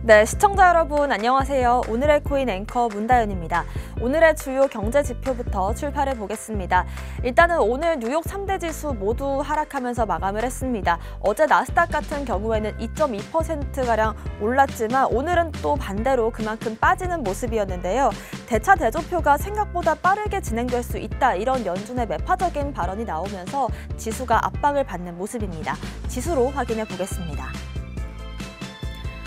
네, 시청자 여러분 안녕하세요. 오늘의 코인 앵커 문다연입니다. 오늘의 주요 경제 지표부터 출발해 보겠습니다. 일단은 오늘 뉴욕 3대 지수 모두 하락하면서 마감을 했습니다. 어제 나스닥 같은 경우에는 2.2%가량 올랐지만 오늘은 또 반대로 그만큼 빠지는 모습이었는데요. 대차 대조표가 생각보다 빠르게 진행될 수 있다, 이런 연준의 매파적인 발언이 나오면서 지수가 압박을 받는 모습입니다. 지수로 확인해 보겠습니다.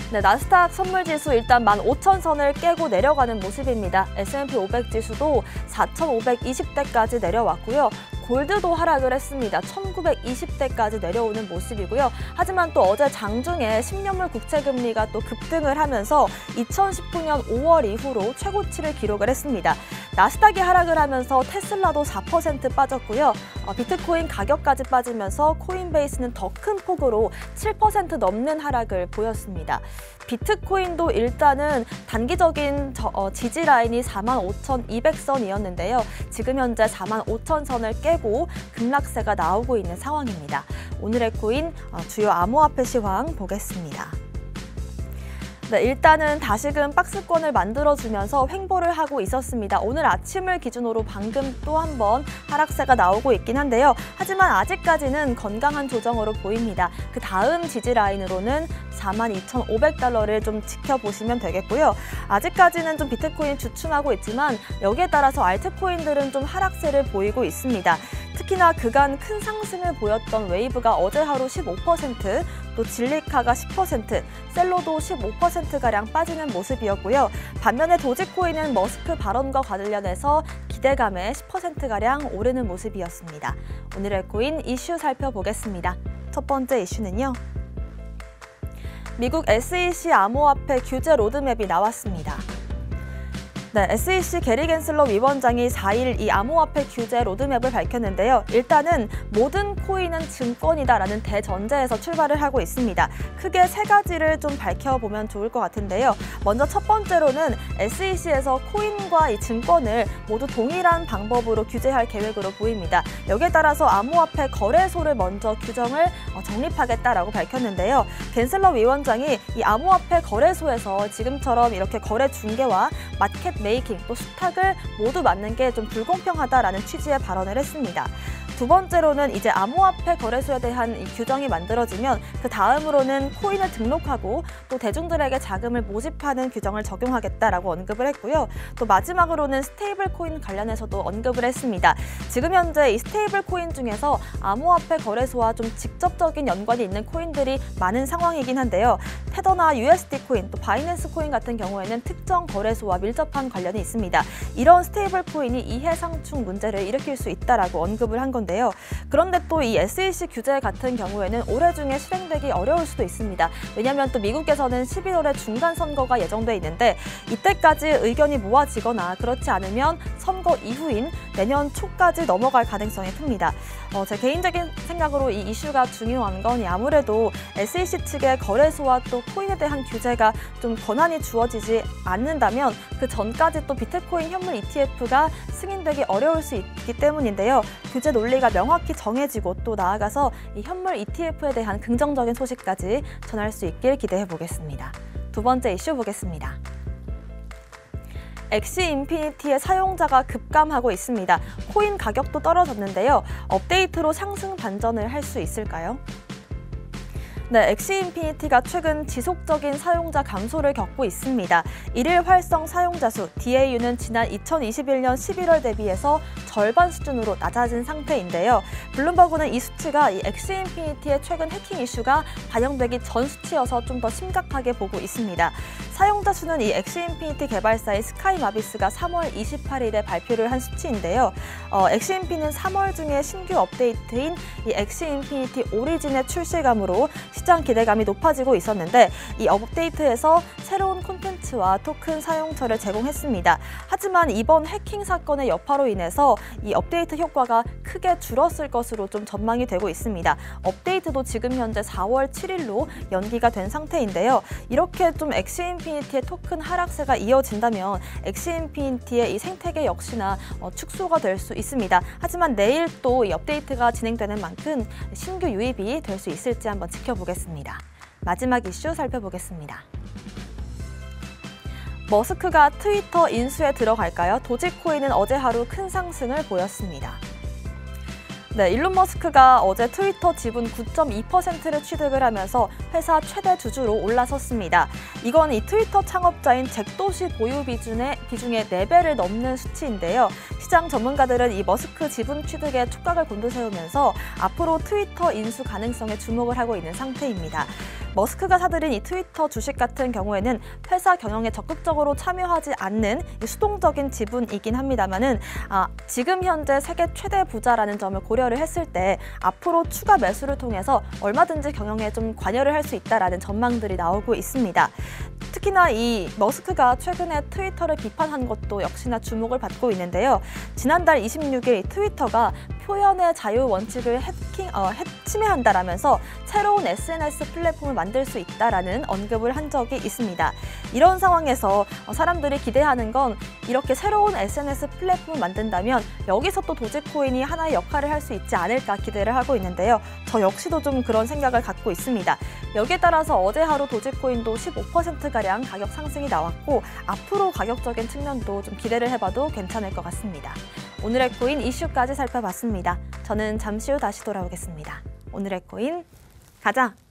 네, 나스닥 선물지수 일단 15,000선을 깨고 내려가는 모습입니다. S&P 500 지수도 4,520대까지 내려왔고요. 골드도 하락을 했습니다. 1920대까지 내려오는 모습이고요. 하지만 또 어제 장중에 10년물 국채금리가 또 급등을 하면서 2019년 5월 이후로 최고치를 기록을 했습니다. 나스닥이 하락을 하면서 테슬라도 4% 빠졌고요. 비트코인 가격까지 빠지면서 코인베이스는 더 큰 폭으로 7% 넘는 하락을 보였습니다. 비트코인도 일단은 단기적인 지지 라인이 45,200선이었는데요. 지금 현재 45,000선을 깨고 급락세가 나오고 있는 상황입니다. 오늘의 코인 주요 암호화폐 시황 보겠습니다. 네, 일단은 다시금 박스권을 만들어주면서 횡보를 하고 있었습니다. 오늘 아침을 기준으로 방금 또 한 번 하락세가 나오고 있긴 한데요. 하지만 아직까지는 건강한 조정으로 보입니다. 그 다음 지지 라인으로는 42,500달러를 좀 지켜보시면 되겠고요. 아직까지는 좀 비트코인 주춤하고 있지만 여기에 따라서 알트코인들은 좀 하락세를 보이고 있습니다. 특히나 그간 큰 상승을 보였던 웨이브가 어제 하루 15%, 또 질리카가 10%, 셀로도 15%가량 빠지는 모습이었고요. 반면에 도지코인은 머스크 발언과 관련해서 기대감에 10%가량 오르는 모습이었습니다. 오늘의 코인 이슈 살펴보겠습니다. 첫 번째 이슈는요. 미국 SEC 암호화폐 규제 로드맵이 나왔습니다. 네, SEC 게리 겐슬러 위원장이 4일 이 암호화폐 규제 로드맵을 밝혔는데요. 일단은 모든 코인은 증권이다라는 대전제에서 출발을 하고 있습니다. 크게 세 가지를 좀 밝혀보면 좋을 것 같은데요. 먼저 첫 번째로는 SEC에서 코인과 이 증권을 모두 동일한 방법으로 규제할 계획으로 보입니다. 여기에 따라서 암호화폐 거래소를 먼저 규정을 정립하겠다라고 밝혔는데요. 겐슬러 위원장이 이 암호화폐 거래소에서 지금처럼 이렇게 거래 중개와 마켓 메이킹, 또 수탁을 모두 맡는 게 좀 불공평하다라는 취지의 발언을 했습니다. 두 번째로는 이제 암호화폐 거래소에 대한 이 규정이 만들어지면 그 다음으로는 코인을 등록하고 또 대중들에게 자금을 모집하는 규정을 적용하겠다라고 언급을 했고요. 또 마지막으로는 스테이블 코인 관련해서도 언급을 했습니다. 지금 현재 이 스테이블 코인 중에서 암호화폐 거래소와 좀 직접적인 연관이 있는 코인들이 많은 상황이긴 한데요. 테더나 USD 코인, 또 바이낸스 코인 같은 경우에는 특정 거래소와 밀접한 관련이 있습니다. 이런 스테이블 코인이 이해상충 문제를 일으킬 수 있다라고 언급을 한 건데요. 그런데 또 이 SEC 규제 같은 경우에는 올해 중에 실행되기 어려울 수도 있습니다. 왜냐하면 또 미국에서는 11월에 중간 선거가 예정돼 있는데 이때까지 의견이 모아지거나 그렇지 않으면 선거 이후인 내년 초까지 넘어갈 가능성이 큽니다. 제 개인적인 생각으로 이 이슈가 중요한 건 아무래도 SEC 측의 거래소와 또 코인에 대한 규제가 좀 권한이 주어지지 않는다면 그 전까지 또 비트코인 현물 ETF가 승인되기 어려울 수 있기 때문인데요. 규제 논리가 명확히 정해지고 또 나아가서 이 현물 ETF에 대한 긍정적인 소식까지 전할 수 있길 기대해 보겠습니다. 두 번째 이슈 보겠습니다. 엑시 인피니티의 사용자가 급감하고 있습니다. 코인 가격도 떨어졌는데요. 업데이트로 상승 반전을 할 수 있을까요? 네, 엑시 인피니티가 최근 지속적인 사용자 감소를 겪고 있습니다. 일일 활성 사용자 수 DAU는 지난 2021년 11월 대비해서 절반 수준으로 낮아진 상태인데요. 블룸버그는 이 수치가 이 엑시 인피니티의 최근 해킹 이슈가 반영되기 전 수치여서 좀 더 심각하게 보고 있습니다. 사용자 수는 이 엑시 인피니티 개발사의 스카이 마비스가 3월 28일에 발표를 한 수치인데요. 엑시 인피는 3월 중에 신규 업데이트인 이 엑시 인피니티 오리진의 출시감으로 시장 기대감이 높아지고 있었는데 이 업데이트에서 새로운 콘텐츠와 토큰 사용처를 제공했습니다. 하지만 이번 해킹 사건의 여파로 인해서 이 업데이트 효과가 크게 줄었을 것으로 좀 전망이 되고 있습니다. 업데이트도 지금 현재 4월 7일로 연기가 된 상태인데요. 이렇게 좀 엑시 인피니티의 토큰 하락세가 이어진다면 엑시 인피니티의 이 생태계 역시나 축소가 될 수 있습니다. 하지만 내일 또 이 업데이트가 진행되는 만큼 신규 유입이 될 수 있을지 한번 지켜보겠습니다. 마지막 이슈 살펴보겠습니다. 머스크가 트위터 인수에 들어갈까요? 도지코인은 어제 하루 큰 상승을 보였습니다. 네, 일론 머스크가 어제 트위터 지분 9.2%를 취득을 하면서 회사 최대 주주로 올라섰습니다. 이건 이 트위터 창업자인 잭 도시 보유 비중의 4배를 넘는 수치인데요. 시장 전문가들은 이 머스크 지분 취득에 촉각을 곤두세우면서 앞으로 트위터 인수 가능성에 주목을 하고 있는 상태입니다. 머스크가 사들인 이 트위터 주식 같은 경우에는 회사 경영에 적극적으로 참여하지 않는 수동적인 지분이긴 합니다만은 지금 현재 세계 최대 부자라는 점을 고려를 했을 때 앞으로 추가 매수를 통해서 얼마든지 경영에 좀 관여를 할 수 있다라는 전망들이 나오고 있습니다. 특히나 이 머스크가 최근에 트위터를 비판한 것도 역시나 주목을 받고 있는데요. 지난달 26일 트위터가 표현의 자유 원칙을 침해한다라면서 새로운 SNS 플랫폼을 만들 수 있다라는 언급을 한 적이 있습니다. 이런 상황에서 사람들이 기대하는 건 이렇게 새로운 SNS 플랫폼을 만든다면 여기서 또 도지코인이 하나의 역할을 할 수 있지 않을까 기대를 하고 있는데요. 저 역시도 좀 그런 생각을 갖고 있습니다. 여기에 따라서 어제 하루 도지코인도 15%가량 가격 상승이 나왔고 앞으로 가격적인 측면도 좀 기대를 해봐도 괜찮을 것 같습니다. 오늘의 코인 이슈까지 살펴봤습니다. 저는 잠시 후 다시 돌아오겠습니다. 오늘의 코인 가자!